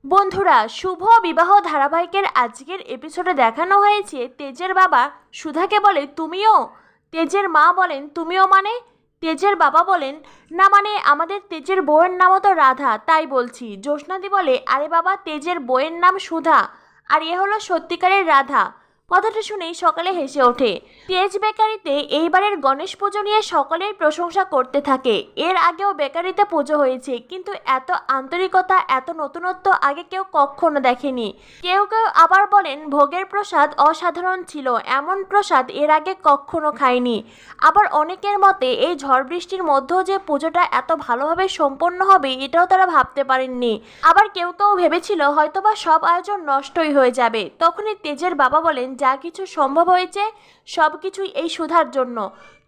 বন্ধুরা, শুভ বিবাহ ধারাবাহিকের আজকের এপিসোডে দেখানো হয়েছে তেজের বাবা সুধাকে বলে তুমিও। তেজের মা বলেন তুমিও মানে? তেজের বাবা বলেন না, মানে আমাদের তেজের বউয়ের নামও তো রাধা, তাই বলছি। জ্যোৎস্নাদি বলে আরে বাবা, তেজের বউয়ের নাম সুধা, আর এ হলো সত্যিকারের রাধা। কথাটা শুনেই সকালে হেসে ওঠে। তেজ বেকারিতে এইবারের গণেশ পুজো নিয়ে সকলেই প্রশংসা করতে থাকে। এর আগেও বেকারিতে পুজো হয়েছে, কিন্তু এত আন্তরিকতা, এত নতুনত্ব আগে কেউ কখনো দেখেনি। কেউ কেউ আবার বলেন ভোগের প্রসাদ অসাধারণ ছিল, এমন প্রসাদ এর আগে কখনো খায়নি। আবার অনেকের মতে এই ঝড় বৃষ্টির মধ্যেও যে পুজোটা এত ভালোভাবে সম্পন্ন হবে এটাও তারা ভাবতে পারেননি। আবার কেউ কেউ ভেবেছিল হয়তোবা সব আয়োজন নষ্টই হয়ে যাবে। তখনই তেজের বাবা বলেন যা কিছু সম্ভব হয়েছে সব কিছুই এই সুধার জন্য।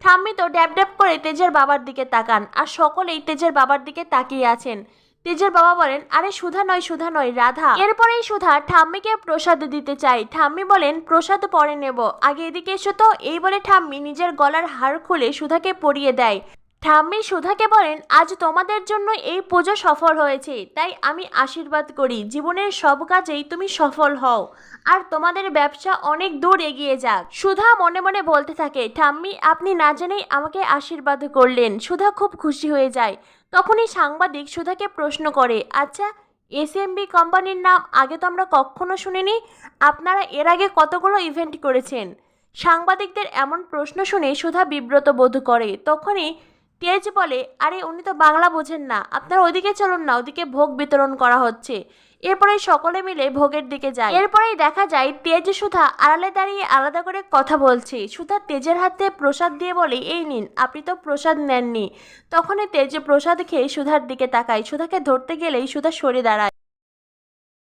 ঠাম্মি তো ড্যাব ড্যাব করে তেজের বাবার দিকে তাকান, আর সকলেই তেজের বাবার দিকে তাকিয়ে আছেন। তেজের বাবা বলেন আরে সুধা নয়, সুধা নয়, রাধা। এরপরেই সুধা ঠাম্মিকে প্রসাদ দিতে চাই। ঠাম্মি বলেন প্রসাদ পরে নেব, আগে এদিকে এসো তো। এই বলে ঠাম্মি নিজের গলার হার খুলে সুধাকে পরিয়ে দেয়। ঠাম্মি সুধাকে বলেন আজ তোমাদের জন্য এই পুজো সফল হয়েছে, তাই আমি আশীর্বাদ করি জীবনের সব কাজেই তুমি সফল হও, আর তোমাদের ব্যবসা অনেক দূর এগিয়ে যাক। সুধা মনে মনে বলতে থাকে ঠাম্মি আপনি না জেনেই আমাকে আশীর্বাদ করলেন। সুধা খুব খুশি হয়ে যায়। তখনই সাংবাদিক সুধাকে প্রশ্ন করে আচ্ছা, এসএমবি কোম্পানির নাম আগে তো আমরা কখনো শুনিনি, আপনারা এর আগে কতগুলো ইভেন্ট করেছেন? সাংবাদিকদের এমন প্রশ্ন শুনে সুধা বিব্রত বোধ করে। তখনই তেজ বলে আরে উনি তো বাংলা বোঝেন না, আপনারা ওদিকে চলুন না, ওদিকে ভোগ বিতরণ করা হচ্ছে। এরপরে সকলে মিলে ভোগের দিকে যায়। এরপরেই দেখা যায় তেজ সুধা আড়ালে দাঁড়িয়ে আলাদা করে কথা বলছে। সুধা তেজের হাতে প্রসাদ দিয়ে বলে এই নিন, আপনি তো প্রসাদ নেননি। তখনই তেজ প্রসাদ খেয়ে সুধার দিকে তাকায়। সুধাকে ধরতে গেলেই সুধা সরে দাঁড়ায়।